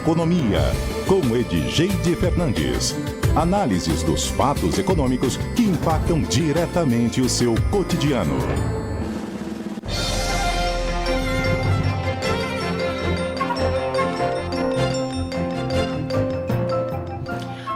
Economia, com Edgeide Fernandes. Análises dos fatos econômicos que impactam diretamente o seu cotidiano.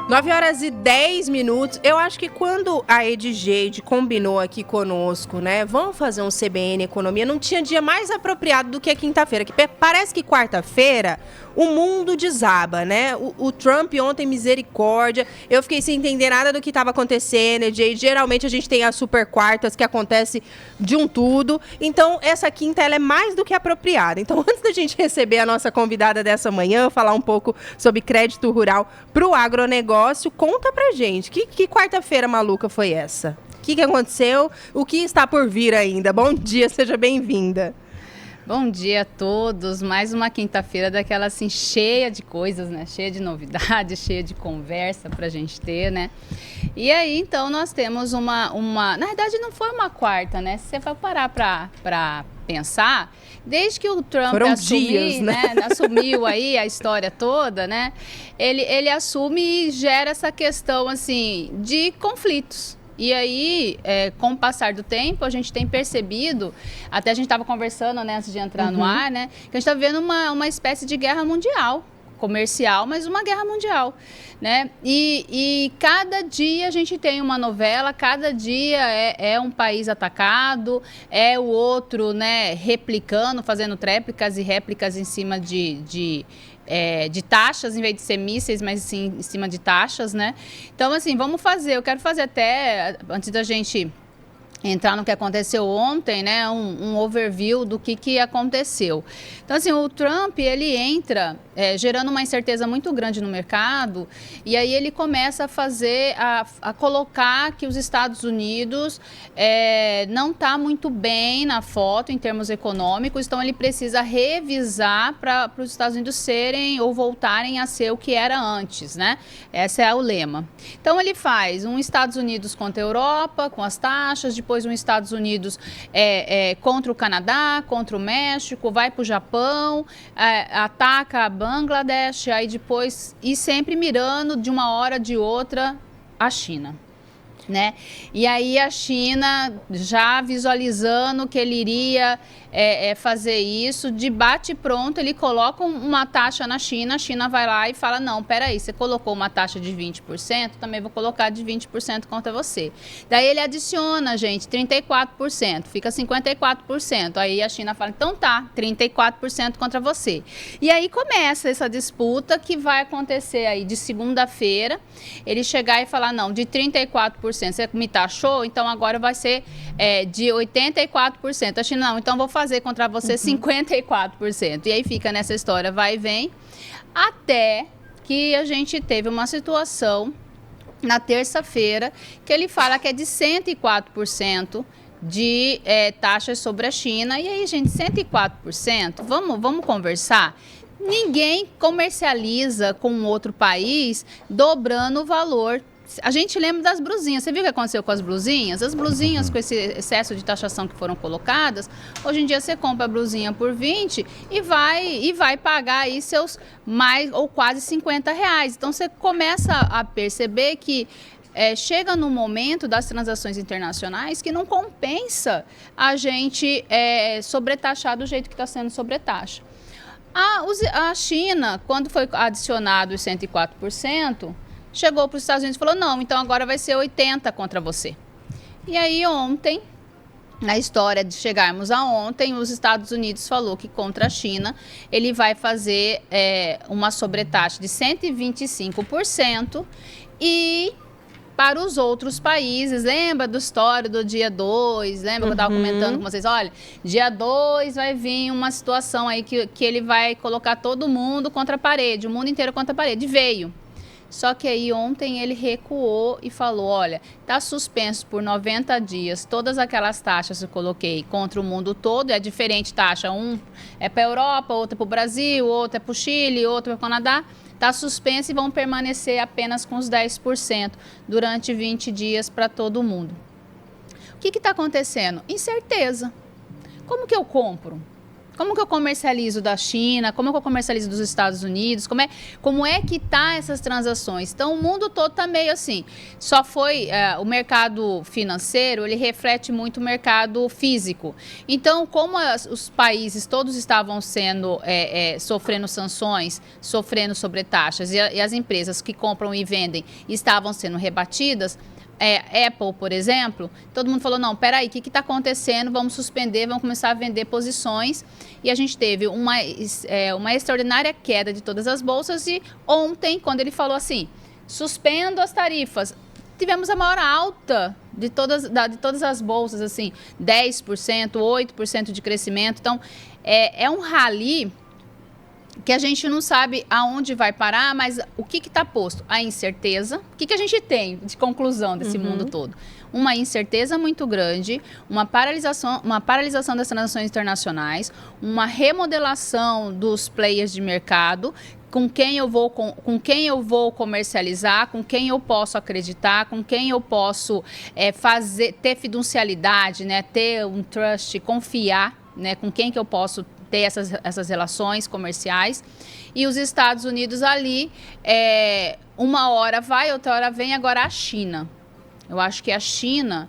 9h10. Eu acho que quando a Edgeide combinou aqui conosco, né, vamos fazer um CBN Economia, não tinha dia mais apropriado do que a quinta-feira, que parece que quarta-feira o mundo desaba, né? O Trump ontem, misericórdia, eu fiquei sem entender nada do que estava acontecendo, Edgeide. Geralmente a gente tem as super quartas que acontece de um tudo, então essa quinta ela é mais do que apropriada. Então, antes da gente receber a nossa convidada dessa manhã, falar um pouco sobre crédito rural para o agronegócio, conta pra gente, que quarta-feira maluca foi essa? O que aconteceu? O que está por vir ainda? Bom dia, seja bem-vinda. Bom dia a todos, mais uma quinta-feira daquela assim cheia de coisas, né? Cheia de novidades, cheia de conversa pra gente ter, né? E aí, então, nós temos uma... Na verdade, não foi uma quarta, né? Se você vai parar pra pensar, desde que o Trump assumiu aí a história toda, né? Ele assume e gera essa questão, assim, de conflitos. E aí, com o passar do tempo, a gente tem percebido, até a gente estava conversando, né, antes de entrar no ar, né, que a gente está vendo uma espécie de guerra mundial, comercial, mas uma guerra mundial, né? E cada dia a gente tem uma novela, cada dia é um país atacado, é o outro, né, replicando, fazendo tréplicas e réplicas em cima de taxas, em vez de ser mísseis, mas sim em cima de taxas, né? Então, assim, eu quero fazer até, antes da gente entrar no que aconteceu ontem, né, um overview do que aconteceu. Então, assim, o Trump, ele entra gerando uma incerteza muito grande no mercado, e aí ele começa a fazer, a colocar que os Estados Unidos não está muito bem na foto em termos econômicos, então ele precisa revisar para os Estados Unidos serem ou voltarem a ser o que era antes, né? Esse é o lema. Então ele faz um Estados Unidos contra a Europa, com as taxas, depois um Estados Unidos contra o Canadá, contra o México, vai para o Japão, ataca a Bangladesh, aí depois, e sempre mirando de uma hora de outra a China, né? E aí a China já visualizando que ele iria fazer isso, de bate pronto, ele coloca uma taxa na China, a China vai lá e fala, não, peraí, você colocou uma taxa de 20%, também vou colocar de 20% contra você. Daí ele adiciona, gente, 34%, fica 54%, aí a China fala, então tá, 34% contra você. E aí começa essa disputa que vai acontecer aí de segunda-feira, ele chegar e falar, não, de 34%, você me taxou, então agora vai ser de 84%. A China, não, então vou fazer contra você 54%. E aí fica nessa história, vai e vem, até que a gente teve uma situação na terça-feira que ele fala que é de 104% de taxas sobre a China. E aí, gente, 104%, vamos conversar? Ninguém comercializa com outro país dobrando o valor. A gente lembra das blusinhas. Você viu o que aconteceu com as blusinhas? As blusinhas com esse excesso de taxação que foram colocadas, hoje em dia você compra a blusinha por 20 e vai pagar aí seus mais ou quase 50 reais. Então você começa a perceber que chega no momento das transações internacionais que não compensa a gente sobretaxar do jeito que está sendo sobretaxa. A China, quando foi adicionado os 104%, chegou para os Estados Unidos e falou, não, então agora vai ser 80% contra você. E aí ontem, na história de chegarmos a ontem, os Estados Unidos falou que contra a China ele vai fazer uma sobretaxa de 125% e para os outros países, lembra do história do dia 2, lembra que eu estava comentando com vocês, olha, dia 2 vai vir uma situação aí que ele vai colocar todo mundo contra a parede, o mundo inteiro contra a parede, veio. Só que aí ontem ele recuou e falou, olha, está suspenso por 90 dias todas aquelas taxas que eu coloquei contra o mundo todo, é diferente taxa, um é para a Europa, outro é para o Brasil, outro é para o Chile, outro é para o Canadá, está suspenso e vão permanecer apenas com os 10% durante 20 dias para todo mundo. O que está acontecendo? Incerteza. Como que eu compro? Como que eu comercializo da China? Como que eu comercializo dos Estados Unidos? Como é que tá essas transações? Então, o mundo todo tá meio assim. Só foi o mercado financeiro, ele reflete muito o mercado físico. Então, como os países todos estavam sendo sofrendo sanções, sofrendo sobretaxas e as empresas que compram e vendem estavam sendo rebatidas, Apple, por exemplo, todo mundo falou, não, peraí, o que está acontecendo? Vamos suspender, vamos começar a vender posições. E a gente teve uma extraordinária queda de todas as bolsas e ontem, quando ele falou assim, suspendo as tarifas, tivemos a maior alta de todas as bolsas, assim, 10%, 8% de crescimento. Então, é um rally que a gente não sabe aonde vai parar, mas o que está posto? A incerteza. O que a gente tem de conclusão desse mundo todo? Uma incerteza muito grande, uma paralisação das transações internacionais, uma remodelação dos players de mercado, com quem eu vou comercializar, com quem eu posso acreditar, com quem eu posso ter fiducialidade, né, ter um trust, confiar, né, com quem que eu posso ter essas relações comerciais. E os Estados Unidos ali, uma hora vai, outra hora vem. Agora a China. Eu acho que a China,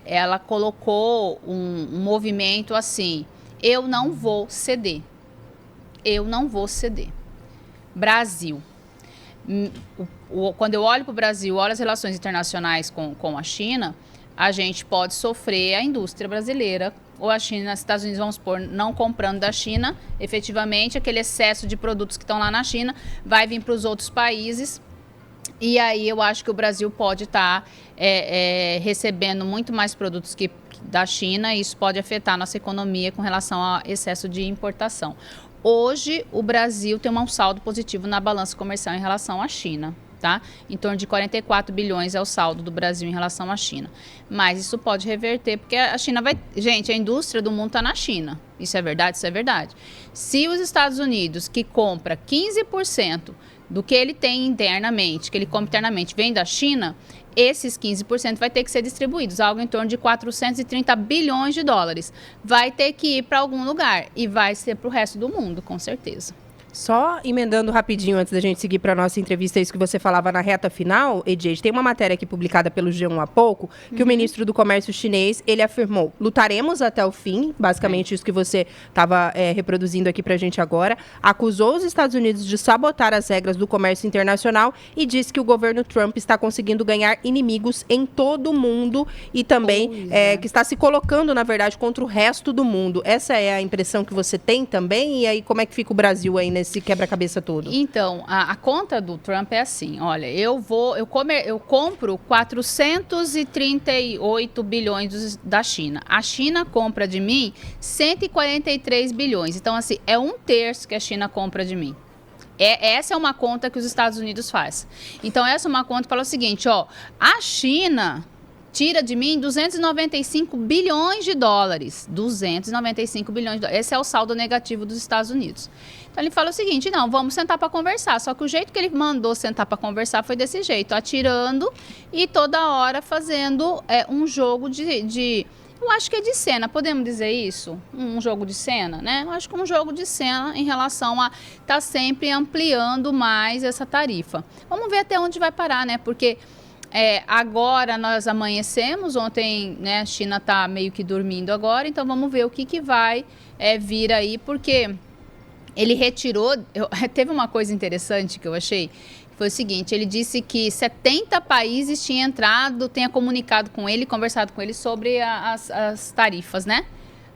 ela colocou um movimento assim, eu não vou ceder. Eu não vou ceder. Brasil. Quando eu olho para o Brasil, olho as relações internacionais com a China, a gente pode sofrer a indústria brasileira, ou a China, os Estados Unidos, vamos supor, não comprando da China, efetivamente, aquele excesso de produtos que estão lá na China vai vir para os outros países. E aí eu acho que o Brasil pode estar recebendo muito mais produtos da China, e isso pode afetar a nossa economia com relação ao excesso de importação. Hoje, o Brasil tem um saldo positivo na balança comercial em relação à China. Tá? Em torno de 44 bilhões é o saldo do Brasil em relação à China. Mas isso pode reverter, porque a China vai... Gente, a indústria do mundo está na China. Isso é verdade? Isso é verdade. Se os Estados Unidos, que compra 15% do que ele tem internamente, que ele compra internamente, vem da China, esses 15% vai ter que ser distribuídos, algo em torno de 430 bilhões de dólares. Vai ter que ir para algum lugar e vai ser para o resto do mundo, com certeza. Só emendando rapidinho antes da gente seguir para a nossa entrevista, isso que você falava na reta final, Edith, tem uma matéria aqui publicada pelo G1 há pouco, que o ministro do Comércio chinês, ele afirmou, lutaremos até o fim, basicamente isso que você estava reproduzindo aqui para a gente agora, acusou os Estados Unidos de sabotar as regras do comércio internacional e disse que o governo Trump está conseguindo ganhar inimigos em todo o mundo e também que está se colocando, na verdade, contra o resto do mundo. Essa é a impressão que você tem também? E aí, como é que fica o Brasil aí nesse quebra-cabeça todo? Então, a conta do Trump é assim, olha, eu compro 438 bilhões da China. A China compra de mim 143 bilhões. Então, assim, é 1/3 que a China compra de mim. Essa é uma conta que os Estados Unidos faz. Então, essa é uma conta que fala o seguinte, ó, a China tira de mim 295 bilhões de dólares. 295 bilhões de dólares. Esse é o saldo negativo dos Estados Unidos. Então, ele fala o seguinte, não, vamos sentar para conversar. Só que o jeito que ele mandou sentar para conversar foi desse jeito, atirando e toda hora fazendo um jogo de... Eu acho que é de cena, podemos dizer isso? Um jogo de cena, né? Eu acho que um jogo de cena em relação a estar sempre ampliando mais essa tarifa. Vamos ver até onde vai parar, né? Porque... agora nós amanhecemos, ontem, né, a China está meio que dormindo agora, então vamos ver o que vai vir aí, porque ele retirou, teve uma coisa interessante que eu achei, foi o seguinte, ele disse que 70 países tinham comunicado com ele, conversado com ele sobre as tarifas, né?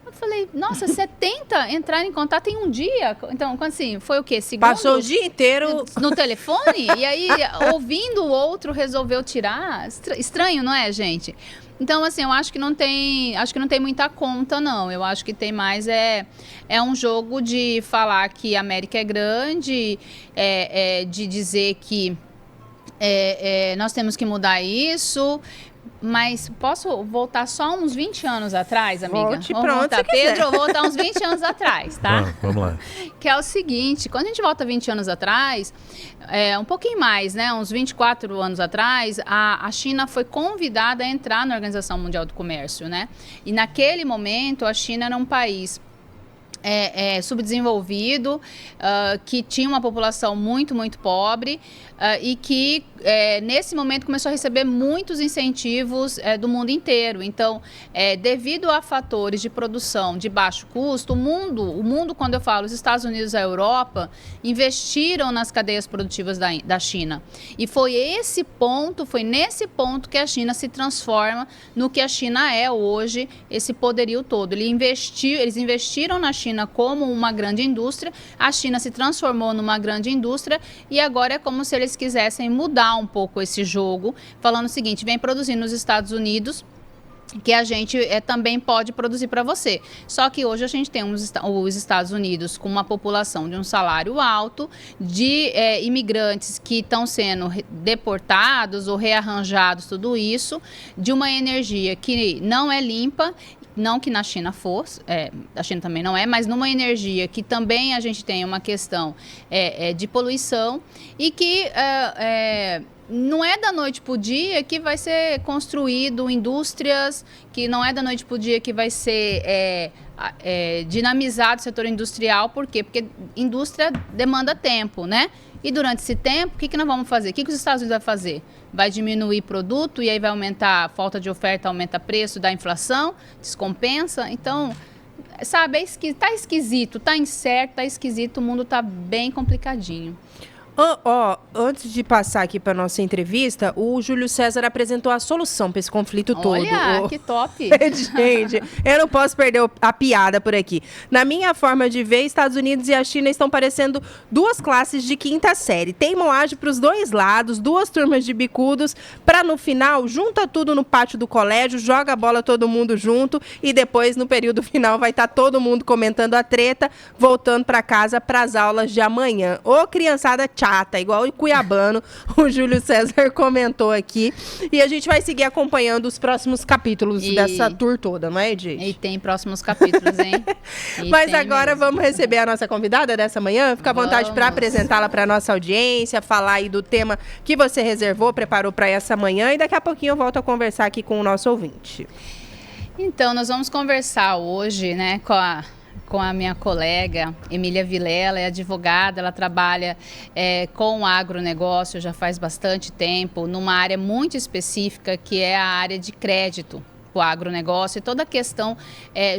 Eu falei, nossa, 70 entraram em contato em um dia? Então, assim, foi o quê? Segundos? Passou o dia inteiro no telefone? E aí, ouvindo o outro, resolveu tirar? Estranho, não é, gente? Então, assim, eu acho que não tem muita conta, não. Eu acho que tem mais um jogo de falar que a América é grande, de dizer que nós temos que mudar isso. Mas posso voltar só uns 20 anos atrás, amiga? Volte pra onde você Pedro, eu vou voltar uns 20 anos atrás, tá? Vamos lá. Que é o seguinte, quando a gente volta 20 anos atrás, um pouquinho mais, né? Uns 24 anos atrás, a China foi convidada a entrar na Organização Mundial do Comércio, né? E naquele momento, a China era um país subdesenvolvido, que tinha uma população muito, muito pobre e que nesse momento começou a receber muitos incentivos do mundo inteiro. Então, devido a fatores de produção de baixo custo, o mundo, quando eu falo os Estados Unidos e a Europa, investiram nas cadeias produtivas da China. E foi nesse ponto que a China se transforma no que a China é hoje, esse poderio todo. Eles investiram na China como uma grande indústria, a China se transformou numa grande indústria e agora é como se eles quisessem mudar um pouco esse jogo, falando o seguinte: vem produzir nos Estados Unidos, que a gente também pode produzir para você. Só que hoje a gente tem os Estados Unidos com uma população de um salário alto, de imigrantes que estão sendo deportados ou rearranjados, tudo isso, de uma energia que não é limpa. Não que na China fosse, a China também não é, mas numa energia que também a gente tem uma questão de poluição e que não é da noite para o dia que vai ser construído indústrias, que não é da noite para o dia que vai ser dinamizado o setor industrial. Por quê? Porque indústria demanda tempo, né? E durante esse tempo, o que nós vamos fazer? O que os Estados Unidos vão fazer? Vai diminuir produto e aí vai aumentar a falta de oferta, aumenta preço, dá inflação, descompensa. Então, sabe, tá esquisito, tá incerto, tá esquisito, o mundo tá bem complicadinho. Antes de passar aqui para nossa entrevista, o Júlio César apresentou a solução para esse conflito todo. Olha, que top! Gente, eu não posso perder a piada por aqui. Na minha forma de ver, Estados Unidos e a China estão parecendo duas classes de quinta série. Tem moagem para os dois lados, duas turmas de bicudos, para no final, junta tudo no pátio do colégio, joga a bola todo mundo junto e depois, no período final, vai estar todo mundo comentando a treta, voltando para casa para as aulas de amanhã. Ô, criançada chata, igual o cuiabano, o Júlio César comentou aqui. E a gente vai seguir acompanhando os próximos capítulos dessa tour toda, não é, gente? E tem próximos capítulos, hein? Mas agora vamos receber a nossa convidada dessa manhã. Fica à vontade para apresentá-la para nossa audiência, falar aí do tema que você reservou, preparou para essa manhã. E daqui a pouquinho eu volto a conversar aqui com o nosso ouvinte. Então, nós vamos conversar hoje, né, com a minha colega Emília Vilela, é advogada, ela trabalha com o agronegócio já faz bastante tempo, numa área muito específica que é a área de crédito, o agronegócio e toda a questão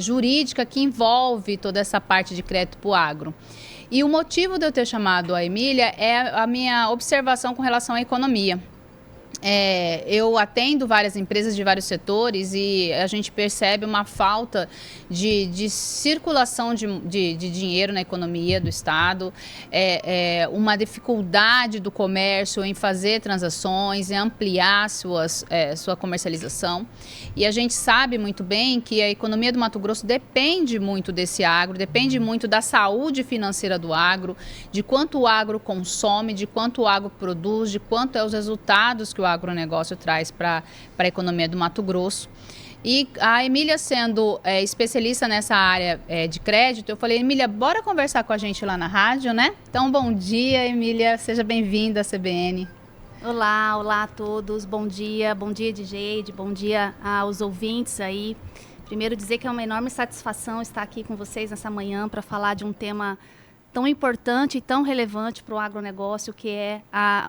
jurídica que envolve toda essa parte de crédito para o agro. E o motivo de eu ter chamado a Emília é a minha observação com relação à economia. Eu atendo várias empresas de vários setores e a gente percebe uma falta de circulação de dinheiro na economia do Estado, uma dificuldade do comércio em fazer transações, em ampliar sua comercialização. E a gente sabe muito bem que a economia do Mato Grosso depende muito desse agro, depende muito da saúde financeira do agro, de quanto o agro consome, de quanto o agro produz, de quanto os resultados que o agronegócio traz para a economia do Mato Grosso. E a Emília, sendo especialista nessa área de crédito, eu falei: Emília, bora conversar com a gente lá na rádio, né? Então, bom dia, Emília, seja bem-vinda à CBN. Olá a todos, bom dia DJ, bom dia aos ouvintes aí. Primeiro dizer que é uma enorme satisfação estar aqui com vocês nessa manhã para falar de um tema tão importante e tão relevante para o agronegócio, que é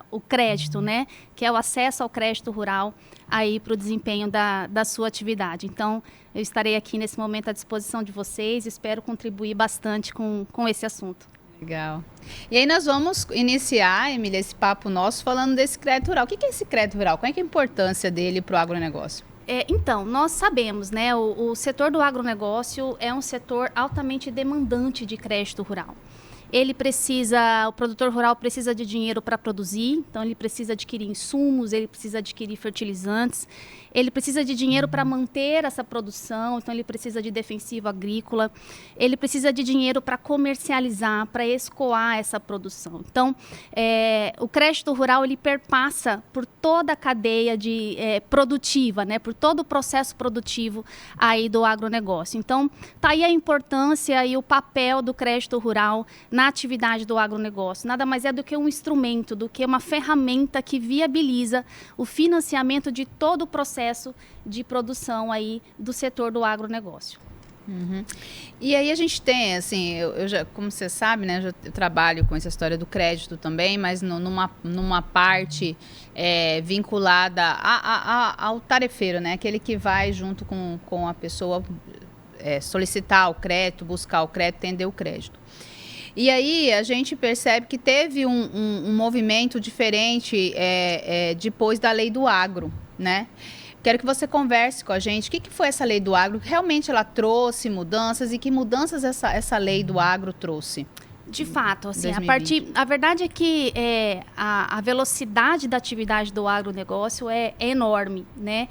o crédito, né? Que é o acesso ao crédito rural aí para o desempenho da sua atividade. Então, eu estarei aqui nesse momento à disposição de vocês e espero contribuir bastante com esse assunto. Legal. E aí nós vamos iniciar, Emília, esse papo nosso falando desse crédito rural. O que é esse crédito rural? Qual é a importância dele para o agronegócio? Então, nós sabemos, né? O setor do agronegócio é um setor altamente demandante de crédito rural. O produtor rural precisa de dinheiro para produzir, então ele precisa adquirir insumos, ele precisa adquirir fertilizantes, ele precisa de dinheiro para manter essa produção, então ele precisa de defensivo agrícola, ele precisa de dinheiro para comercializar, para escoar essa produção. Então, o crédito rural ele perpassa por toda a cadeia produtiva, né, por todo o processo produtivo aí do agronegócio. Então, tá aí a importância e o papel do crédito rural na atividade do agronegócio. Nada mais é do que um instrumento, do que uma ferramenta que viabiliza o financiamento de todo o processo de produção aí do setor do agronegócio. Uhum. E aí a gente tem, assim, eu já, como você sabe, né, eu trabalho com essa história do crédito também, mas numa parte vinculada ao tarefeiro, né, aquele que vai junto com a pessoa solicitar o crédito, buscar o crédito, entender o crédito. E aí a gente percebe que teve um movimento diferente depois da lei do agro, né? Quero que você converse com a gente. O que foi essa lei do agro? Realmente ela trouxe mudanças e que mudanças essa lei do agro trouxe? De fato, assim, 2020. a verdade é que a velocidade da atividade do agronegócio é enorme, né?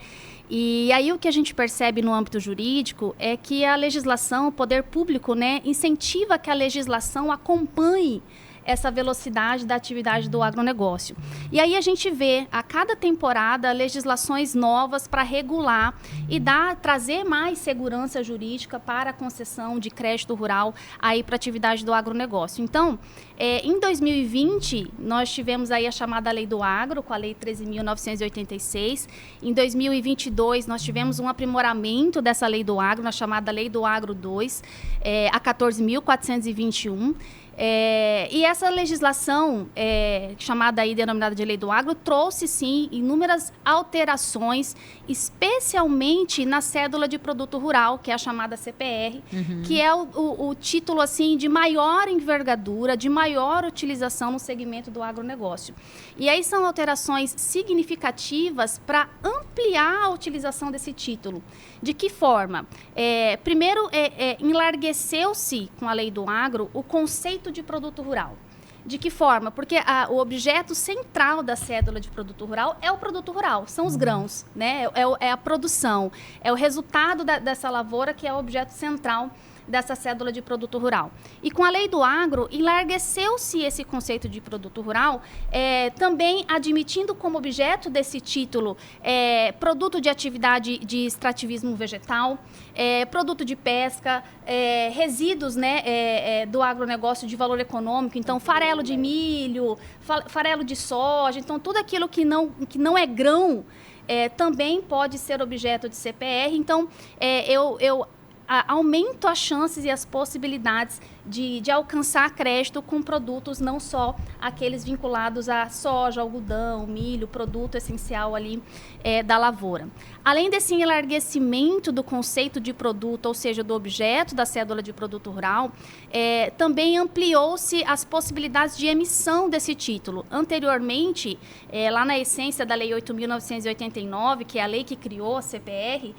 E aí o que a gente percebe no âmbito jurídico é que a legislação, o poder público, né, incentiva que a legislação acompanhe essa velocidade da atividade do agronegócio. E aí a gente vê a cada temporada legislações novas para regular e trazer mais segurança jurídica para a concessão de crédito rural aí para a atividade do agronegócio. Então, em 2020, nós tivemos aí a chamada Lei do Agro, com a Lei 13.986. Em 2022, nós tivemos um aprimoramento dessa Lei do Agro, na chamada Lei do Agro 2, a 14.421. E essa legislação, chamada aí, denominada de Lei do Agro, trouxe, sim, inúmeras alterações, especialmente na cédula de produto rural, que é a chamada CPR, que é o título, assim, de maior envergadura, de maior utilização no segmento do agronegócio. E aí são alterações significativas para ampliar a utilização desse título. De que forma? Primeiro, enlargueceu-se, com a Lei do Agro, o conceito de produto rural. De que forma? Porque o objeto central da cédula de produto rural é o produto rural, são os grãos, né? É a produção, é o resultado dessa lavoura que é o objeto central dessa cédula de produto rural. E com a Lei do Agro, enlargueceu-se esse conceito de produto rural, também admitindo como objeto desse título produto de atividade de extrativismo vegetal, produto de pesca, resíduos, né, do agronegócio de valor econômico, então farelo de milho, farelo de soja, então tudo aquilo que não é grão também pode ser objeto de CPR. Então, eu aumento as chances e as possibilidades de alcançar crédito com produtos, não só aqueles vinculados a soja, algodão, milho, produto essencial ali da lavoura. Além desse enlarguecimento do conceito de produto, ou seja, do objeto da cédula de produto rural, também ampliou-se as possibilidades de emissão desse título. Anteriormente, lá na essência da Lei 8.989, que é a lei que criou a CPR,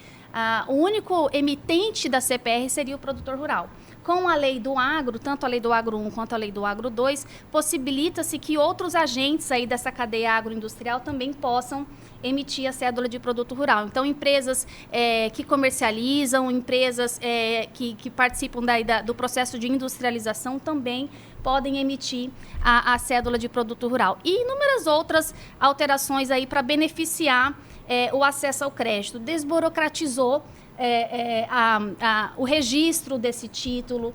o único emitente da CPR seria o produtor rural. Com a Lei do Agro, tanto a Lei do Agro 1 quanto a Lei do Agro 2, possibilita-se que outros agentes aí dessa cadeia agroindustrial também possam emitir a cédula de produto rural. Então, empresas que comercializam, empresas que participam do processo de industrialização também podem emitir a cédula de produto rural. E inúmeras outras alterações aí para beneficiar o acesso ao crédito. Desburocratizou o registro desse título,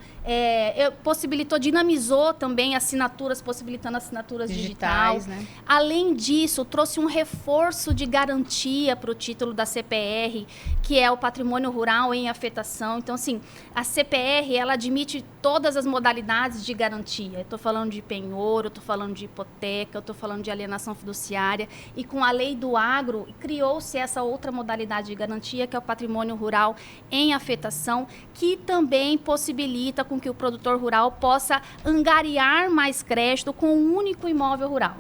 dinamizou também assinaturas, possibilitando assinaturas digitais, né? Além disso, trouxe um reforço de garantia para o título da CPR, que é o patrimônio rural em afetação. Então, assim, a CPR, ela admite todas as modalidades de garantia. Eu estou falando de penhor, eu estou falando de hipoteca, eu estou falando de alienação fiduciária. E com a Lei do Agro, criou-se essa outra modalidade de garantia, que é o patrimônio rural em afetação, que também possibilita com que o produtor rural possa angariar mais crédito com um único imóvel rural.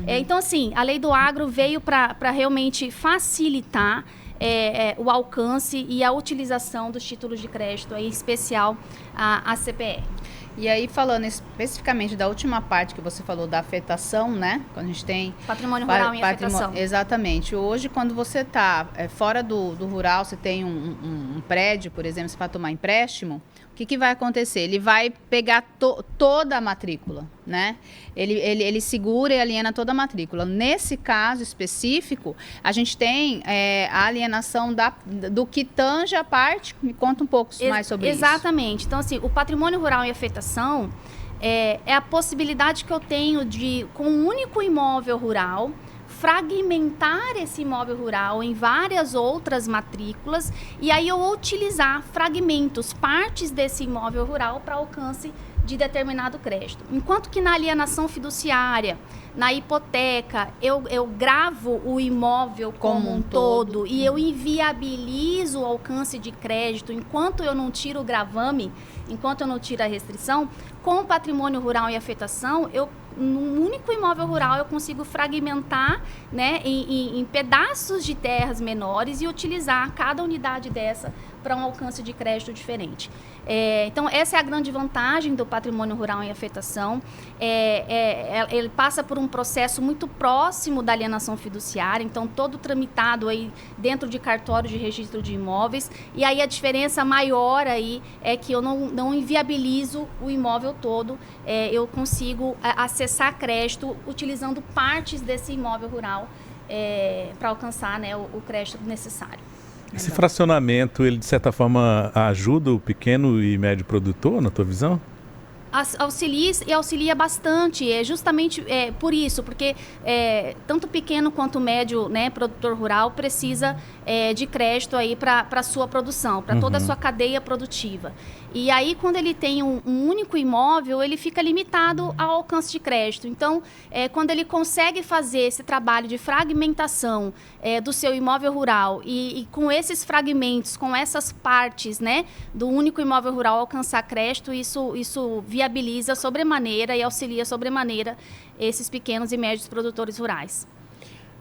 Então, assim, a Lei do Agro veio para realmente facilitar o alcance e a utilização dos títulos de crédito, em especial a CPR. E aí, falando especificamente da última parte que você falou da afetação, né? Quando a gente tem... Patrimônio rural em afetação. Exatamente. Hoje, quando você está fora do rural, você tem um prédio, por exemplo, você vai tomar empréstimo, o que vai acontecer? Ele vai pegar toda a matrícula, né? Ele segura e aliena toda a matrícula. Nesse caso específico, a gente tem a alienação do que tange a parte. Me conta um pouco mais sobre isso. Exatamente. Então, assim, o patrimônio rural em afetação é a possibilidade que eu tenho de, com um único imóvel rural, fragmentar esse imóvel rural em várias outras matrículas e aí eu utilizar fragmentos, partes desse imóvel rural para alcance de determinado crédito. Enquanto que na alienação fiduciária, na hipoteca, eu gravo o imóvel como um todo e eu inviabilizo o alcance de crédito enquanto eu não tiro o gravame, enquanto eu não tiro a restrição. Com o patrimônio rural em afetação, num único imóvel rural eu consigo fragmentar, né, em pedaços de terras menores e utilizar cada unidade dessa para um alcance de crédito diferente. Então, essa é a grande vantagem do patrimônio rural em afetação. Ele passa por um processo muito próximo da alienação fiduciária, então todo tramitado aí dentro de cartório de registro de imóveis. E aí a diferença maior aí é que eu não inviabilizo o imóvel todo, eu consigo acessar crédito utilizando partes desse imóvel rural para alcançar, né, o crédito necessário. Esse fracionamento, ele de certa forma ajuda o pequeno e médio produtor, na tua visão? Auxilia bastante, justamente por isso, porque tanto o pequeno quanto o médio, né, produtor rural precisa de crédito aí para a sua produção, para toda a sua cadeia produtiva. E aí, quando ele tem um único imóvel, ele fica limitado ao alcance de crédito. Então, quando ele consegue fazer esse trabalho de fragmentação do seu imóvel rural e com esses fragmentos, com essas partes, né, do único imóvel rural alcançar crédito, isso viabiliza sobremaneira e auxilia sobremaneira esses pequenos e médios produtores rurais.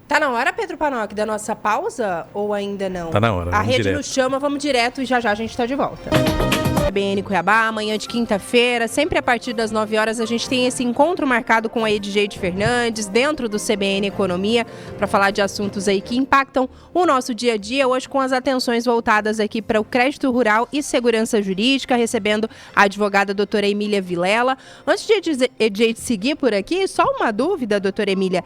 Tá na hora, Pedro Panoc, da nossa pausa ou ainda não? Tá na hora. A rede nos chama, vamos direto e já a gente tá de volta. CBN Cuiabá, amanhã de quinta-feira, sempre a partir das 9 horas, a gente tem esse encontro marcado com a Edjeide Fernandes, dentro do CBN Economia, para falar de assuntos aí que impactam o nosso dia a dia, hoje com as atenções voltadas aqui para o crédito rural e segurança jurídica, recebendo a advogada doutora Emília Vilela. Antes de Edjeide seguir por aqui, só uma dúvida, doutora Emília,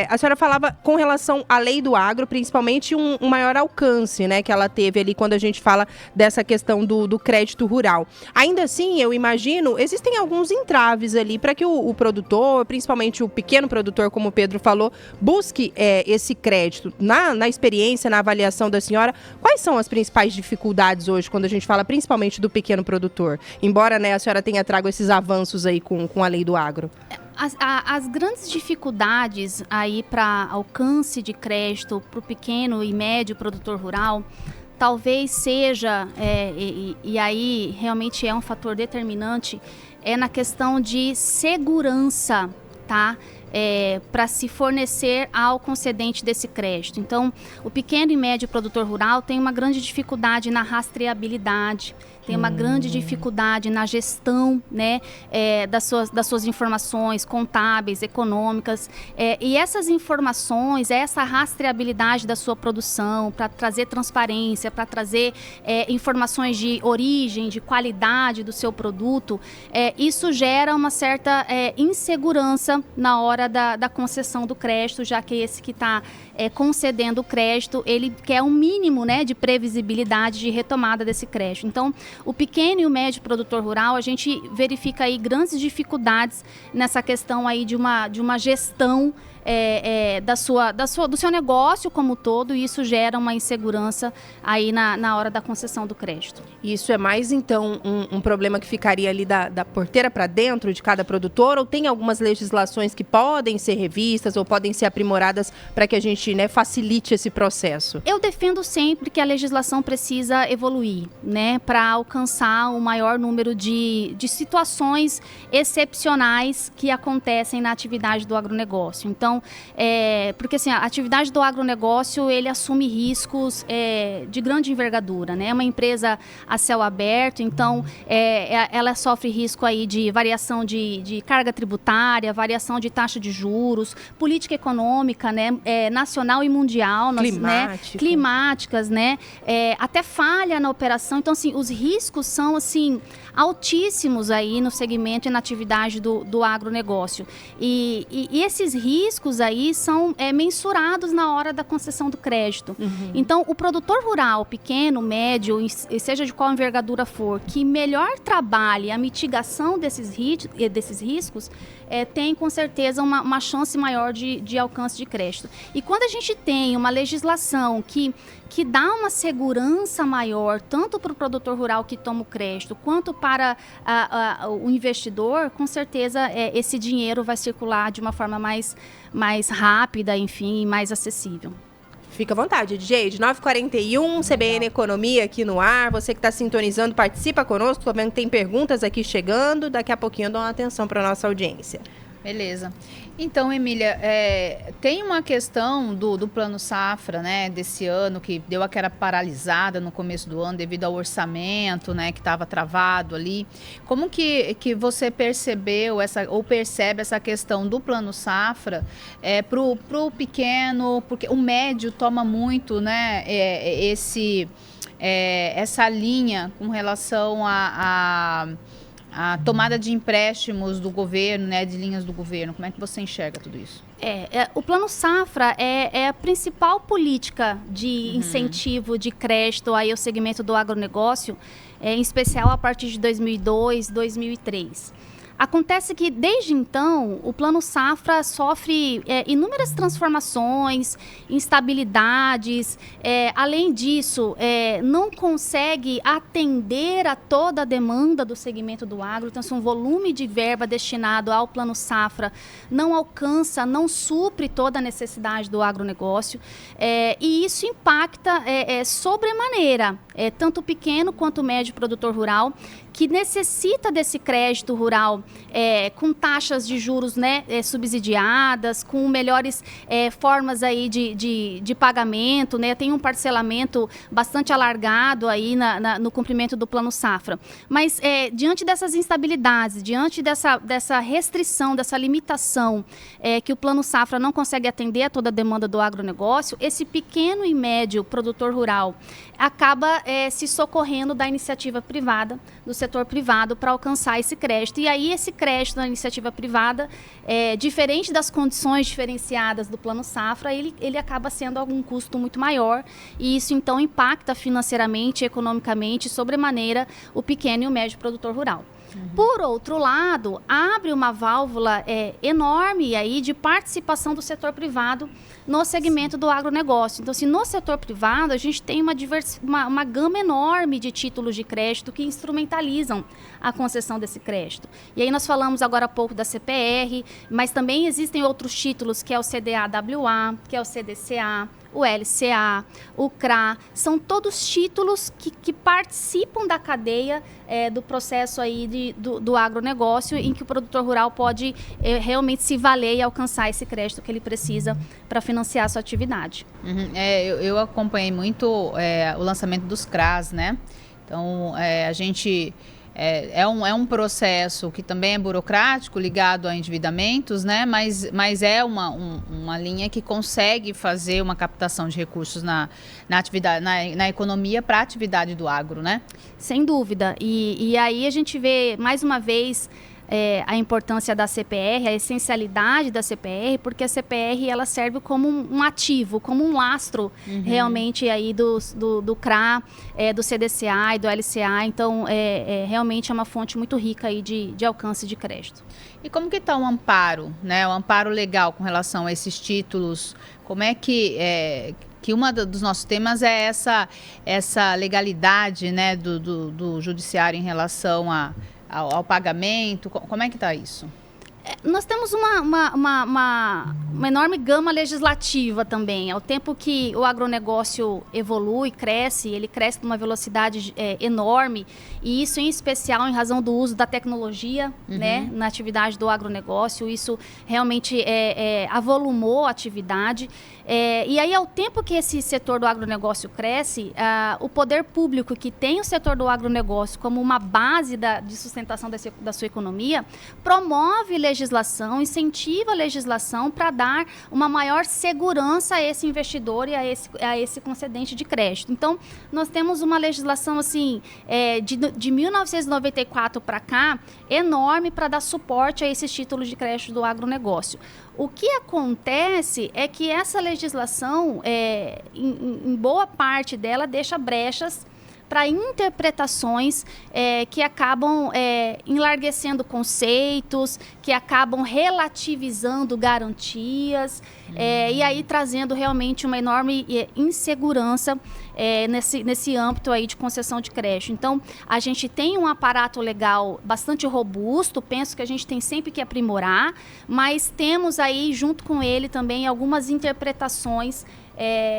a senhora falava com relação à lei do agro, principalmente um maior alcance, né, que ela teve ali quando a gente fala dessa questão do crédito rural. Ainda assim, eu imagino, existem alguns entraves ali para que o produtor, principalmente o pequeno produtor, como o Pedro falou, busque esse crédito. Na experiência, na avaliação da senhora, quais são as principais dificuldades hoje, quando a gente fala principalmente do pequeno produtor? Embora, né, a senhora tenha trago esses avanços aí com a lei do agro. As grandes dificuldades aí para alcance de crédito para o pequeno e médio produtor rural, talvez seja, e aí realmente é um fator determinante, na questão de segurança, tá? Para se fornecer ao concedente desse crédito. Então, o pequeno e médio produtor rural tem uma grande dificuldade na rastreabilidade, tem uma grande dificuldade na gestão, né, das suas informações contábeis, econômicas, e essas informações, essa rastreabilidade da sua produção, para trazer transparência, para trazer informações de origem, de qualidade do seu produto, isso gera uma certa insegurança na hora da concessão do crédito, já que esse que está concedendo o crédito, ele quer um mínimo, né, de previsibilidade de retomada desse crédito. Então, o pequeno e o médio produtor rural, a gente verifica aí grandes dificuldades nessa questão aí de uma gestão do seu negócio como todo, e isso gera uma insegurança aí na hora da concessão do crédito. Isso é mais, então, um problema que ficaria ali da porteira para dentro de cada produtor, ou tem algumas legislações que podem ser revistas ou podem ser aprimoradas para que a gente, né, facilite esse processo? Eu defendo sempre que a legislação precisa evoluir, né, para alcançar um maior número de situações excepcionais que acontecem na atividade do agronegócio. Então, porque assim, a atividade do agronegócio, ele assume riscos de grande envergadura, né? É uma empresa a céu aberto, então ela sofre risco aí de variação de carga tributária, variação de taxa de juros, política econômica, né? Nacional e mundial, climáticas, né? Até falha na operação. Então, assim, os riscos são assim altíssimos aí no segmento e na atividade do agronegócio. E esses riscos aí são mensurados na hora da concessão do crédito. Então, o produtor rural, pequeno, médio, seja de qual envergadura for, que melhor trabalhe a mitigação desses riscos, tem com certeza uma chance maior de alcance de crédito. E quando a gente tem uma legislação que dá uma segurança maior, tanto para o produtor rural que toma o crédito, quanto para o investidor, com certeza esse dinheiro vai circular de uma forma mais rápida, enfim, mais acessível. Fica à vontade, Jade. 9h41, CBN Economia aqui no ar. Você que está sintonizando, participa conosco. Estou vendo que tem perguntas aqui chegando. Daqui a pouquinho eu dou uma atenção para a nossa audiência. Beleza. Então, Emília, tem uma questão do Plano Safra, né, desse ano, que deu aquela paralisada no começo do ano devido ao orçamento, né, que estava travado ali. Como que você percebeu ou percebe essa questão do Plano Safra pro pequeno, porque o médio toma muito, né, essa linha com relação a tomada de empréstimos do governo, né, de linhas do governo. Como é que você enxerga tudo isso? O Plano Safra é a principal política de incentivo de crédito aí ao segmento do agronegócio, em especial a partir de 2002, 2003. Acontece que, desde então, o Plano Safra sofre inúmeras transformações, instabilidades. Além disso, não consegue atender a toda a demanda do segmento do agro. Então, um volume de verba destinado ao Plano Safra não alcança, não supre toda a necessidade do agronegócio. E isso impacta sobremaneira, tanto o pequeno quanto o médio produtor rural, que necessita desse crédito rural com taxas de juros, né, subsidiadas, com melhores formas aí de pagamento, né, tem um parcelamento bastante alargado aí no cumprimento do Plano Safra. Mas diante dessas instabilidades, diante dessa restrição, dessa limitação que o Plano Safra não consegue atender a toda a demanda do agronegócio, esse pequeno e médio produtor rural acaba se socorrendo da iniciativa privada, do setor privado, para alcançar esse crédito. E aí esse crédito da iniciativa privada, diferente das condições diferenciadas do Plano Safra, ele acaba sendo algum custo muito maior, e isso então impacta financeiramente, economicamente, sobremaneira, o pequeno e o médio produtor rural. Por outro lado, abre uma válvula enorme aí de participação do setor privado no segmento do agronegócio. Então, assim, no setor privado, a gente tem uma gama enorme de títulos de crédito que instrumentalizam a concessão desse crédito. E aí nós falamos agora há pouco da CPR, mas também existem outros títulos, que é o CDA-WA, que é o CDCA, o LCA, o CRA, são todos títulos que participam da cadeia do processo aí do agronegócio, em que o produtor rural pode realmente se valer e alcançar esse crédito que ele precisa para financiar a sua atividade. Eu acompanhei muito o lançamento dos CRAs, né? Então, a gente... É um processo que também é burocrático, ligado a endividamentos, né? Mas é uma linha que consegue fazer uma captação de recursos na atividade, na economia para a atividade do agro, né? Sem dúvida. E aí a gente vê, mais uma vez, a importância da CPR, a essencialidade da CPR, porque a CPR ela serve como um ativo, como um lastro realmente aí do CRA, do CDCA e do LCA. Então, realmente é uma fonte muito rica aí de alcance de crédito. E como que está o amparo, né? O amparo legal com relação a esses títulos? Como é que uma dos nossos temas é essa legalidade, né, do judiciário em relação ao pagamento? Como é que está isso? Nós temos uma enorme gama legislativa também. Ao tempo que o agronegócio evolui, cresce, ele cresce numa velocidade enorme, e isso em especial em razão do uso da tecnologia, né, na atividade do agronegócio. Isso realmente avolumou a atividade. E aí, ao tempo que esse setor do agronegócio cresce, o poder público, que tem o setor do agronegócio como uma base de sustentação da sua economia, promove legislação, incentiva a legislação para dar uma maior segurança a esse investidor e a esse concedente de crédito. Então, nós temos uma legislação assim, de 1994 para cá, enorme, para dar suporte a esses títulos de crédito do agronegócio. O que acontece é que essa legislação, em boa parte dela, deixa brechas para interpretações que acabam enlarguecendo conceitos, que acabam relativizando garantias, e aí trazendo realmente uma enorme insegurança nesse âmbito aí de concessão de crédito. Então, a gente tem um aparato legal bastante robusto, penso que a gente tem sempre que aprimorar, mas temos aí, junto com ele também, algumas interpretações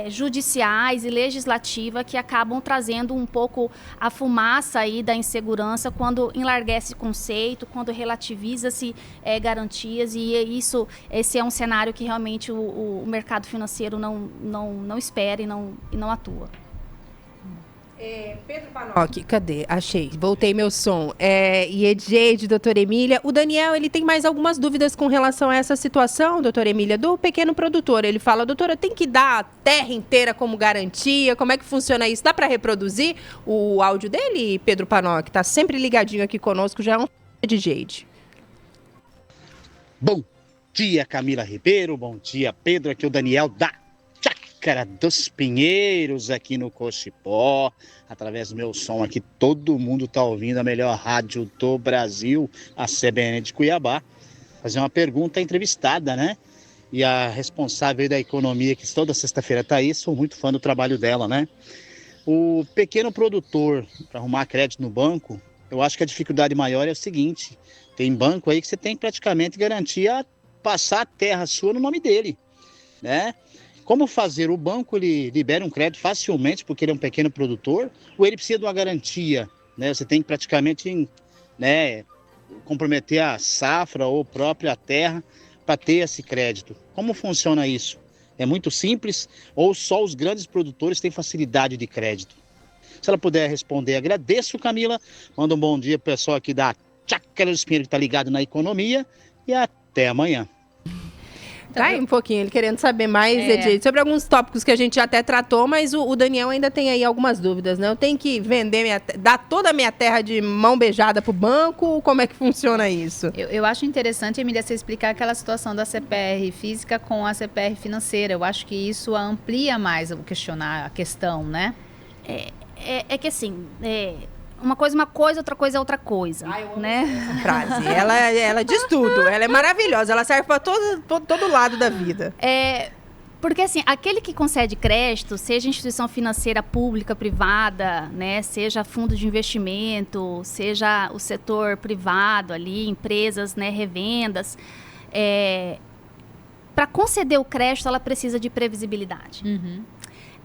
judiciais e legislativa que acabam trazendo um pouco a fumaça aí da insegurança quando enlarguece conceito, quando relativiza-se garantias, e esse é um cenário que realmente o mercado financeiro não espera e não atua. Pedro Panoc, cadê? Achei, voltei meu som. E Edgeide, doutora Emília. O Daniel, ele tem mais algumas dúvidas com relação a essa situação, doutora Emília, do pequeno produtor. Ele fala, doutora, tem que dar a terra inteira como garantia? Como é que funciona isso? Dá para reproduzir o áudio dele, Pedro Panoc? Tá sempre ligadinho aqui conosco, já é um Edgeide. Bom dia, Camila Ribeiro. Bom dia, Pedro. Aqui é o Daniel da Chácara dos Pinheiros, aqui no Cochipó. Através do meu som aqui, todo mundo está ouvindo a melhor rádio do Brasil, a CBN de Cuiabá. Fazer uma pergunta entrevistada, né? E a responsável da economia, que toda sexta-feira está aí, sou muito fã do trabalho dela, né? O pequeno produtor, para arrumar crédito no banco, eu acho que a dificuldade maior é o seguinte: tem banco aí que você tem praticamente garantia passar a terra sua no nome dele, né? Como fazer? O banco, ele libera um crédito facilmente porque ele é um pequeno produtor, ou ele precisa de uma garantia, né? Você tem que praticamente, né, comprometer a safra ou própria terra para ter esse crédito. Como funciona isso? É muito simples ou só os grandes produtores têm facilidade de crédito? Se ela puder responder, agradeço, Camila. Manda um bom dia pro pessoal aqui da Chácara dos Pinheiros que está ligado na economia, e até amanhã. Tá aí um pouquinho, ele querendo saber mais, Edith, sobre alguns tópicos que a gente já até tratou, mas o Daniel ainda tem aí algumas dúvidas, né? Eu tenho que vender, dar toda a minha terra de mão beijada pro banco? Como é que funciona isso? Eu acho interessante, Emília, você explicar aquela situação da CPR física com a CPR financeira. Eu acho que isso amplia mais o questionar a questão, né? É que assim, uma coisa, outra coisa é outra coisa, né? Essa frase. Ela diz tudo. Ela é maravilhosa. Ela serve para todo lado da vida. Porque assim, aquele que concede crédito, seja instituição financeira pública, privada, né, seja fundo de investimento, seja o setor privado ali, empresas, né, revendas, para conceder o crédito, ela precisa de previsibilidade. Uhum.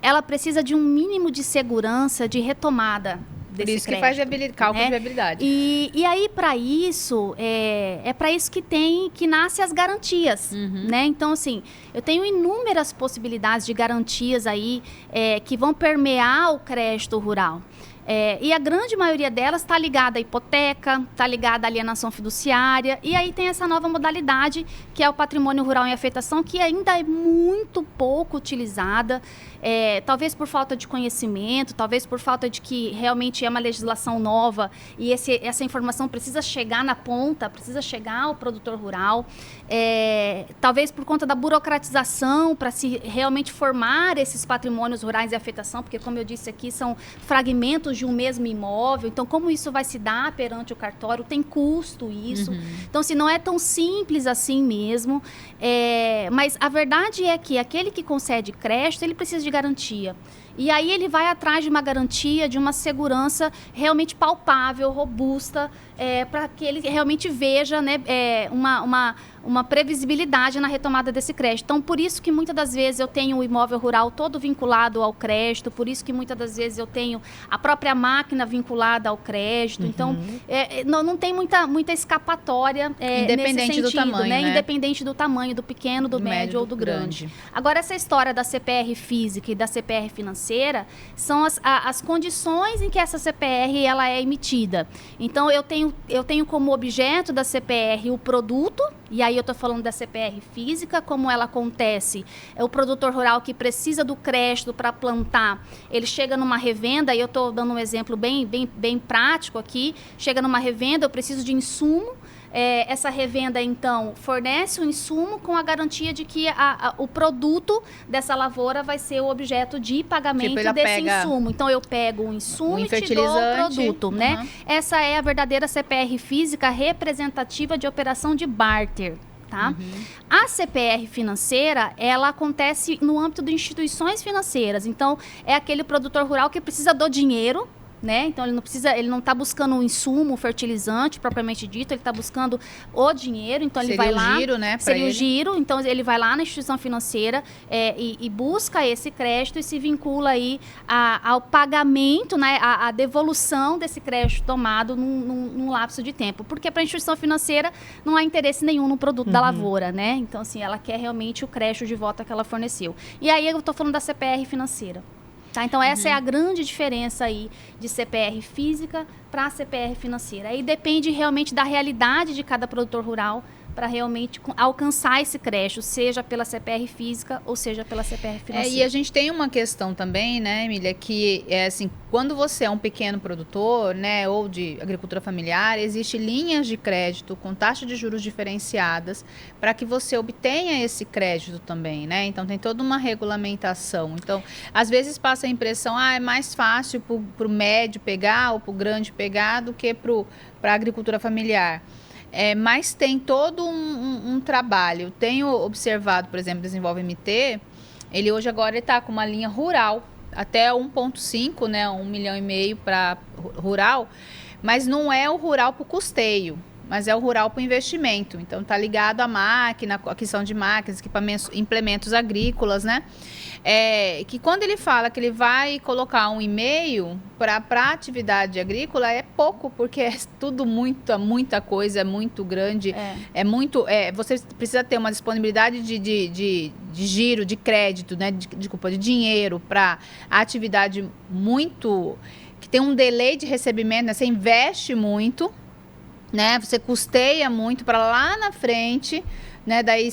Ela precisa de um mínimo de segurança de retomada desse Por isso crédito, que faz cálculo de viabilidade. E aí, para isso, é para isso que nascem as garantias, né? Então, assim, eu tenho inúmeras possibilidades de garantias aí que vão permear o crédito rural. E a grande maioria delas está ligada à hipoteca, está ligada à alienação fiduciária, e aí tem essa nova modalidade, que é o patrimônio rural em afetação, que ainda é muito pouco utilizada, talvez por falta de conhecimento, talvez por falta de que realmente é uma legislação nova e essa informação precisa chegar na ponta, precisa chegar ao produtor rural, talvez por conta da burocratização para se realmente formar esses patrimônios rurais em afetação, porque, como eu disse aqui, são fragmentos de um mesmo imóvel, então como isso vai se dar perante o cartório, tem custo isso, então se não é tão simples assim mesmo, mas a verdade é que aquele que concede crédito, ele precisa de garantia, e aí ele vai atrás de uma garantia, de uma segurança realmente palpável, robusta, para que ele realmente veja, né, uma previsibilidade na retomada desse crédito. Então, por isso que muitas das vezes eu tenho o imóvel rural todo vinculado ao crédito, por isso que muitas das vezes eu tenho a própria máquina vinculada ao crédito. Então, não tem muita escapatória independente nesse sentido, do tamanho, né? Independente do tamanho, do pequeno, do médio ou do grande. Agora, essa história da CPR física e da CPR financeira são as condições em que essa CPR ela é emitida. Então, eu tenho como objeto da CPR o produto, e aí eu estou falando da CPR física, como ela acontece. É o produtor rural que precisa do crédito para plantar. Ele chega numa revenda, e eu estou dando um exemplo bem prático aqui. Chega numa revenda, eu preciso de insumo. essa revenda, então, fornece o insumo com a garantia de que o produto dessa lavoura vai ser o objeto de pagamento desse insumo. Então, eu pego o insumo e te dou o produto, né? Essa é a verdadeira CPR física representativa de operação de barter. Tá? A CPR financeira, ela acontece no âmbito de instituições financeiras. Então, é aquele produtor rural que precisa do dinheiro, né? Então, ele não está buscando um insumo, um fertilizante, propriamente dito, ele está buscando o dinheiro. Então, ele vai lá... Giro, né? Seria o giro. Então, ele vai lá na instituição financeira e busca esse crédito e se vincula aí ao pagamento, né? A devolução desse crédito tomado num lapso de tempo. Porque para a instituição financeira não há interesse nenhum no produto da lavoura, né? Então, assim, ela quer realmente o crédito de volta que ela forneceu. E aí, eu estou falando da CPR financeira. Tá? Então, essa é a grande diferença aí de CPR física para a CPR financeira. Aí depende realmente da realidade de cada produtor rural para realmente alcançar esse crédito, seja pela CPR física ou seja pela CPR financeira. E a gente tem uma questão também, né, Emília, que é assim, quando você é um pequeno produtor, né, ou de agricultura familiar, existe linhas de crédito com taxa de juros diferenciadas para que você obtenha esse crédito também, né? Então tem toda uma regulamentação. Então, às vezes passa a impressão, é mais fácil para o médio pegar ou para o grande pegar do que para a agricultura familiar. Mas tem todo um trabalho. Tenho observado, por exemplo, Desenvolve MT, ele hoje agora está com uma linha rural, até 1,5, né, 1,5 milhão para rural, mas não é o rural para o custeio, mas é o rural para o investimento. Então, está ligado à máquina, aquisição de máquinas, equipamentos, implementos agrícolas, né? Que quando ele fala que ele vai colocar 1,5 para a atividade agrícola, é pouco, porque é tudo muita coisa, é muito grande, você precisa ter uma disponibilidade de giro, de crédito, né? De dinheiro para a atividade muito, que tem um delay de recebimento, né? Você investe muito, né? Você custeia muito para lá na frente, né? Daí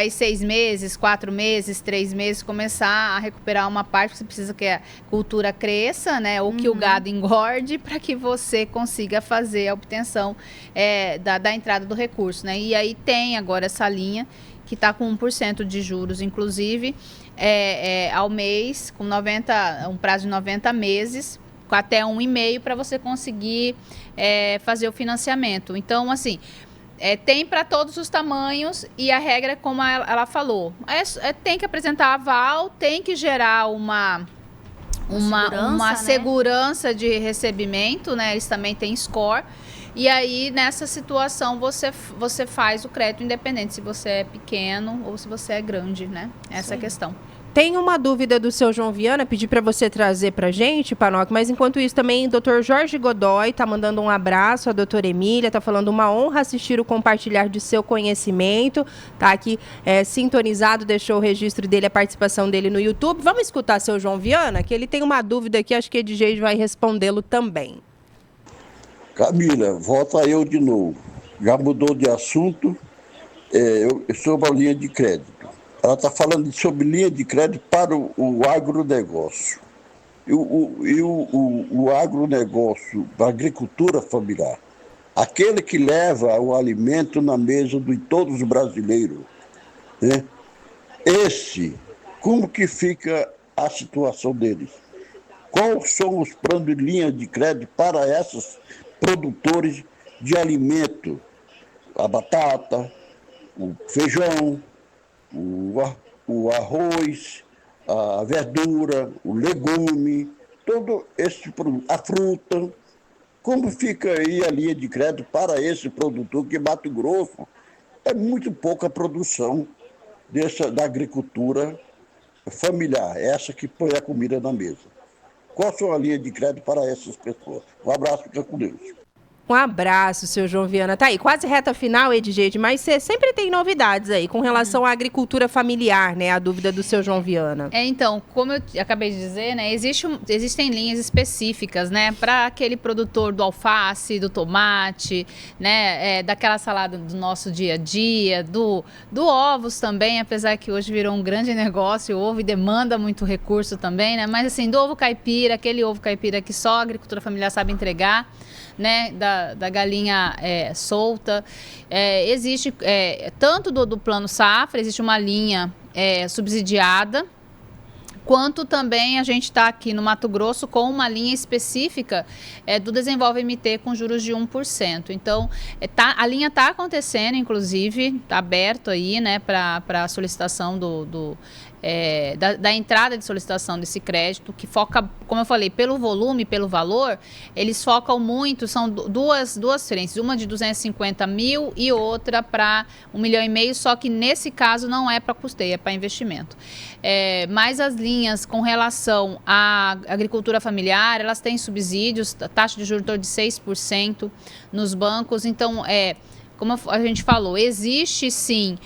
6 meses, 4 meses, 3 meses, começar a recuperar uma parte, você precisa que a cultura cresça, né? Ou que o gado engorde para que você consiga fazer a obtenção da entrada do recurso, né? E aí tem agora essa linha que está com 1% de juros, inclusive, ao mês, com um prazo de 90 meses, com até 1,5 para você conseguir fazer o financiamento. Então, assim, tem para todos os tamanhos e a regra, como ela falou, tem que apresentar aval, tem que gerar uma segurança de recebimento, né? Eles também têm score. E aí, nessa situação, você faz o crédito independente se você é pequeno ou se você é grande, né? Essa é a questão. Tem uma dúvida do seu João Viana, pedi para você trazer para a gente, Panoc, mas enquanto isso também, Dr. Jorge Godoy está mandando um abraço à doutora Emília, está falando uma honra assistir o compartilhar de seu conhecimento, tá aqui sintonizado, deixou o registro dele, a participação dele no YouTube. Vamos escutar seu João Viana, que ele tem uma dúvida aqui, acho que a DJ vai respondê-lo também. Camila, volta eu de novo. Já mudou de assunto, sobre a linha de crédito. Ela está falando sobre linha de crédito para o agronegócio. E o agronegócio, a agricultura familiar, aquele que leva o alimento na mesa de todos os brasileiros, né? Como que fica a situação deles? Quais são os planos de linha de crédito para esses produtores de alimento? A batata, o feijão, o arroz, a verdura, o legume, todo esse produto, a fruta. Como fica aí a linha de crédito para esse produtor que Mato Grosso é muito pouca produção da agricultura familiar, essa que põe a comida na mesa. Qual a sua linha de crédito para essas pessoas? Um abraço, fica com Deus. Um abraço, seu João Viana. Tá aí, quase reta final, Edjeide, mas você sempre tem novidades aí com relação à agricultura familiar, né? A dúvida do seu João Viana. Então, como eu acabei de dizer, né? Existem linhas específicas, né? Para aquele produtor do alface, do tomate, né? Daquela salada do nosso dia a dia, do ovos também, apesar que hoje virou um grande negócio, o ovo e demanda muito recurso também, né? Mas assim, do ovo caipira, aquele ovo caipira que só a agricultura familiar sabe entregar, né, da galinha solta. Existe, tanto do Plano Safra, existe uma linha subsidiada, quanto também a gente está aqui no Mato Grosso com uma linha específica do Desenvolve MT com juros de 1%. Então, a linha está acontecendo, inclusive, está aberto aí, né, para a solicitação da entrada de solicitação desse crédito, que foca, como eu falei, pelo volume, pelo valor, eles focam muito, são duas frentes, uma de 250 mil e outra para 1,5 milhão, só que nesse caso não é para custeio, é para investimento. Mas as linhas com relação à agricultura familiar, elas têm subsídios, taxa de juros de 6% nos bancos, então como a gente falou, existe sim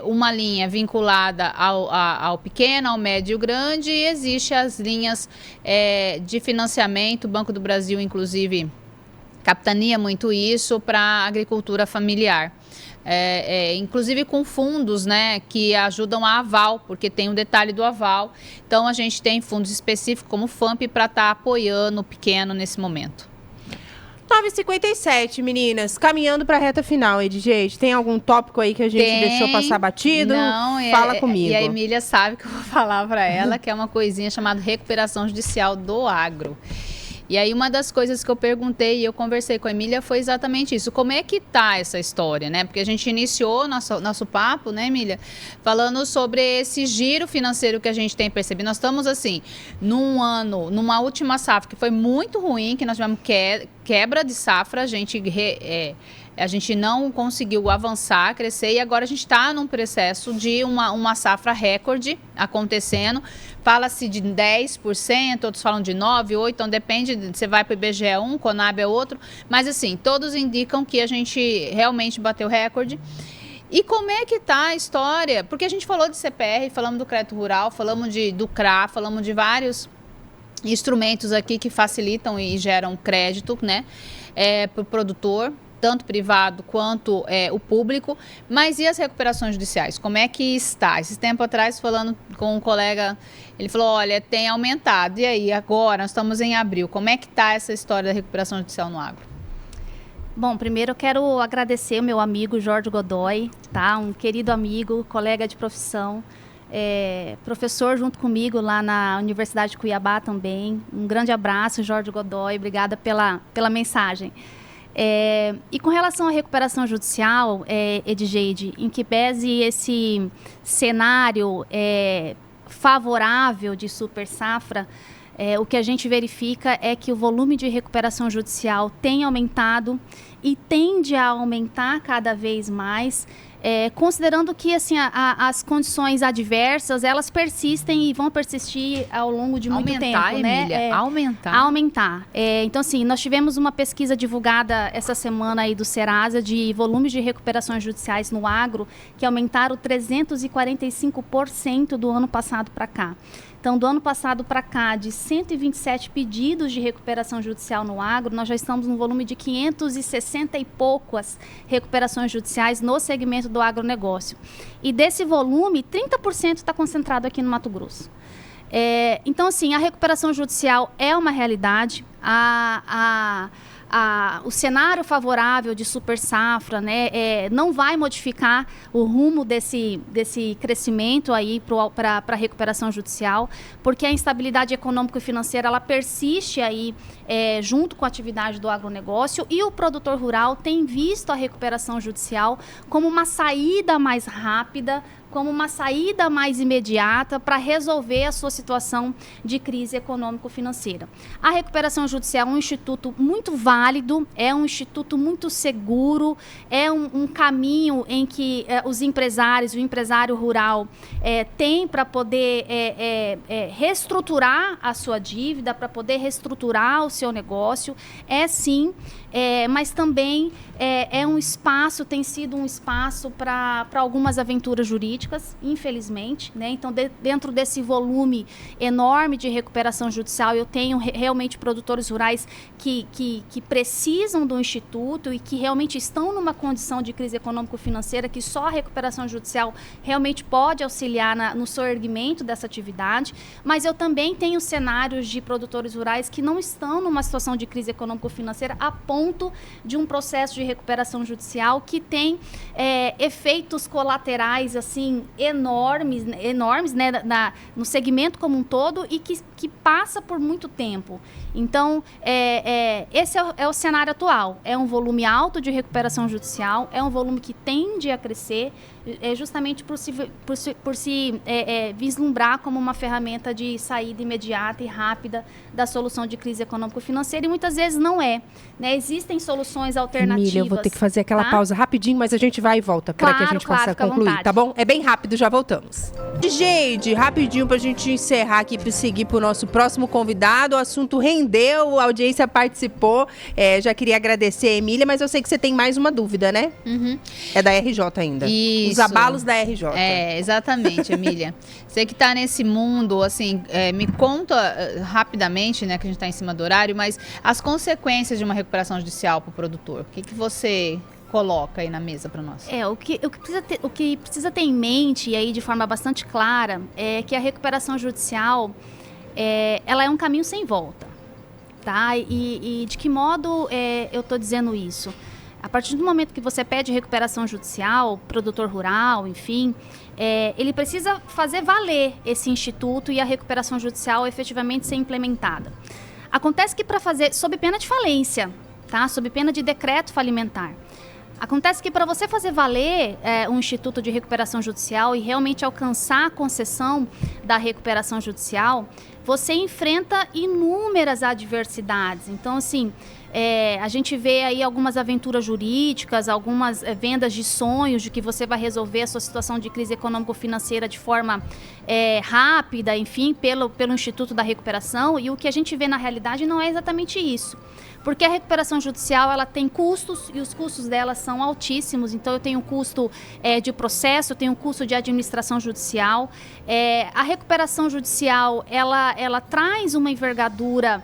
uma linha vinculada ao pequeno, ao médio e ao grande, e existe as linhas de financiamento, o Banco do Brasil, inclusive, capitania muito isso para a agricultura familiar. Inclusive com fundos, né, que ajudam a aval, porque tem um detalhe do aval. Então, a gente tem fundos específicos como o FAMP para estar apoiando o pequeno nesse momento. 9h57, meninas. Caminhando para a reta final, Edjeide. Tem algum tópico aí que a gente deixou passar batido? Não, Fala comigo. E a Emília sabe que eu vou falar para ela, que é uma coisinha chamada recuperação judicial do agro. E aí uma das coisas que eu perguntei e eu conversei com a Emília foi exatamente isso. Como é que tá essa história, né? Porque a gente iniciou nosso papo, né, Emília? Falando sobre esse giro financeiro que a gente tem percebido. Nós estamos, assim, numa última safra que foi muito ruim, que nós tivemos quebra de safra, a gente não conseguiu avançar, crescer, e agora a gente está num processo de uma safra recorde acontecendo. Fala-se de 10%, outros falam de 9%, 8%, então depende, você vai para o IBGE um, Conab é outro, mas assim, todos indicam que a gente realmente bateu recorde. E como é que está a história? Porque a gente falou de CPR, falamos do crédito rural, falamos do CRA, falamos de vários instrumentos aqui que facilitam e geram crédito, né, para o produtor, tanto privado quanto o público. Mas e as recuperações judiciais? Como é que está? Esse tempo atrás, falando com um colega, ele falou, olha, tem aumentado. E aí, agora, nós estamos em abril, como é que está essa história da recuperação judicial no agro? Bom, primeiro eu quero agradecer o meu amigo Jorge Godoy, tá? Um querido amigo, colega de profissão, professor junto comigo lá na Universidade de Cuiabá também. Um grande abraço, Jorge Godoy, obrigada pela mensagem. E com relação à recuperação judicial, Edjeide, em que pese esse cenário favorável de super safra, o que a gente verifica é que o volume de recuperação judicial tem aumentado e tende a aumentar cada vez mais, considerando que assim, as condições adversas, elas persistem e vão persistir ao longo de muito tempo. Emília, né? Aumentar. Então, assim, nós tivemos uma pesquisa divulgada essa semana aí do Serasa de volumes de recuperações judiciais no agro, que aumentaram 345% do ano passado para cá. Então, do ano passado para cá, de 127 pedidos de recuperação judicial no agro, nós já estamos no volume de 560 e poucas recuperações judiciais no segmento do agronegócio. E desse volume, 30% está concentrado aqui no Mato Grosso. Então, assim, a recuperação judicial é uma realidade. O cenário favorável de super safra, né, não vai modificar o rumo desse crescimento aí para a recuperação judicial, porque a instabilidade econômica e financeira ela persiste aí junto com a atividade do agronegócio, e o produtor rural tem visto a recuperação judicial como uma saída mais rápida, como uma saída mais imediata para resolver a sua situação de crise econômico-financeira. A recuperação judicial é um instituto muito válido, é um instituto muito seguro, é um caminho em que os empresários, o empresário rural tem para poder reestruturar a sua dívida, para poder reestruturar o seu negócio, sim, mas também tem sido um espaço para algumas aventuras jurídicas. jurídicas, infelizmente, né? Então, dentro desse volume enorme de recuperação judicial, eu tenho realmente produtores rurais que precisam do Instituto e que realmente estão numa condição de crise econômico-financeira que só a recuperação judicial realmente pode auxiliar no seu erguimento dessa atividade, mas eu também tenho cenários de produtores rurais que não estão numa situação de crise econômico-financeira a ponto de um processo de recuperação judicial que tem efeitos colaterais assim enormes, né, no segmento como um todo e que passa por muito tempo. Então, esse é o cenário atual. É um volume alto de recuperação judicial, é um volume que tende a crescer, justamente por se vislumbrar como uma ferramenta de saída imediata e rápida da solução de crise econômico-financeira, e muitas vezes não é. Né? Existem soluções alternativas. Emília, eu vou ter que fazer aquela pausa rapidinho, mas a gente vai e volta para que a gente possa concluir, tá bom? É bem rápido, já voltamos. Gente, rapidinho pra gente encerrar aqui, para seguir pro nosso próximo convidado. O assunto rendeu, a audiência participou. Já queria agradecer a Emília, mas eu sei que você tem mais uma dúvida, né? Uhum. É da RJ ainda. Isso. Os abalos da RJ. Exatamente, Emília. Você que está nesse mundo, assim, me conta rapidamente, né, que a gente está em cima do horário, mas as consequências de uma recuperação judicial para o produtor. O que você coloca aí na mesa para nós? O que precisa ter em mente, e aí de forma bastante clara, é que a recuperação judicial, ela é um caminho sem volta. Tá? E de que modo eu estou dizendo isso? A partir do momento que você pede recuperação judicial, produtor rural, enfim, ele precisa fazer valer esse instituto e a recuperação judicial efetivamente ser implementada. Acontece que para fazer, sob pena de falência, tá? Sob pena de decreto falimentar, acontece que para você fazer valer um instituto de recuperação judicial e realmente alcançar a concessão da recuperação judicial, você enfrenta inúmeras adversidades. Então, assim, a gente vê aí algumas aventuras jurídicas, algumas vendas de sonhos de que você vai resolver a sua situação de crise econômico-financeira de forma rápida, enfim, pelo Instituto da Recuperação, e o que a gente vê na realidade não é exatamente isso. Porque a recuperação judicial, ela tem custos, e os custos dela são altíssimos. Então, eu tenho um custo de processo, eu tenho um custo de administração judicial. A recuperação judicial, ela traz uma envergadura,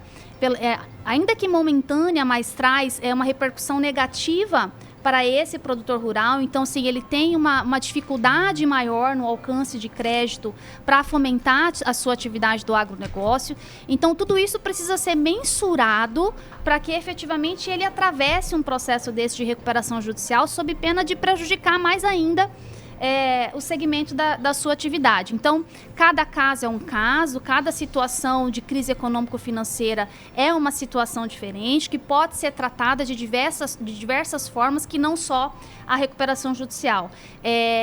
ainda que momentânea, mas traz uma repercussão negativa para esse produtor rural. Então, sim, ele tem uma dificuldade maior no alcance de crédito para fomentar a sua atividade do agronegócio. Então, tudo isso precisa ser mensurado para que efetivamente ele atravesse um processo desse de recuperação judicial sob pena de prejudicar mais ainda o segmento da sua atividade. Então, cada caso é um caso, cada situação de crise econômico-financeira é uma situação diferente, que pode ser tratada de diversas formas, que não só a recuperação judicial.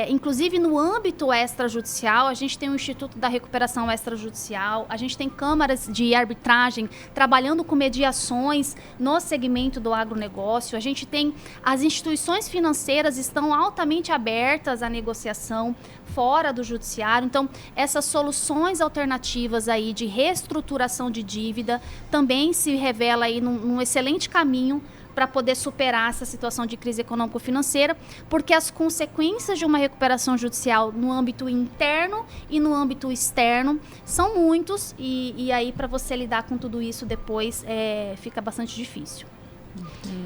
Inclusive, no âmbito extrajudicial, a gente tem o Instituto da Recuperação Extrajudicial, a gente tem câmaras de arbitragem trabalhando com mediações no segmento do agronegócio, a gente tem as instituições financeiras estão altamente abertas à negociação fora do judiciário. Então, essas soluções alternativas aí de reestruturação de dívida também se revela aí num excelente caminho para poder superar essa situação de crise econômico-financeira, porque as consequências de uma recuperação judicial no âmbito interno e no âmbito externo são muitos, e aí para você lidar com tudo isso depois fica bastante difícil.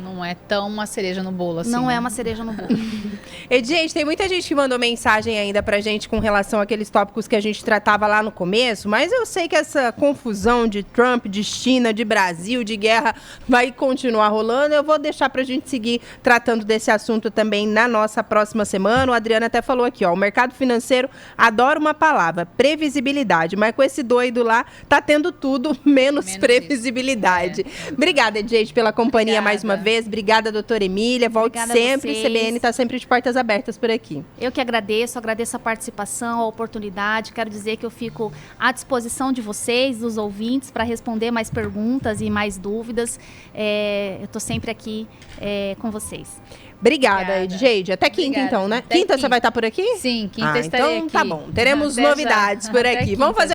Não é tão uma cereja no bolo assim. Não né? é uma cereja no bolo. E, gente, tem muita gente que mandou mensagem ainda pra gente com relação àqueles tópicos que a gente tratava lá no começo, mas eu sei que essa confusão de Trump, de China, de Brasil, de guerra vai continuar rolando. Eu vou deixar pra gente seguir tratando desse assunto também na nossa próxima semana. O Adriano até falou aqui, ó, o mercado financeiro adora uma palavra, previsibilidade, mas com esse doido lá tá tendo tudo menos previsibilidade. Obrigada, gente, pela companhia mais uma vez. Obrigada, doutora Emília. Volte sempre. CBN está sempre de portas abertas por aqui. Eu que agradeço a participação, a oportunidade. Quero dizer que eu fico à disposição de vocês, dos ouvintes, para responder mais perguntas e mais dúvidas. Eu estou sempre aqui com vocês. Obrigada, Edgeide. Até quinta, então, né? Quinta você vai estar por aqui? Sim, quinta estarei então aqui. Tá bom. Teremos novidades por aqui. Vamos fazer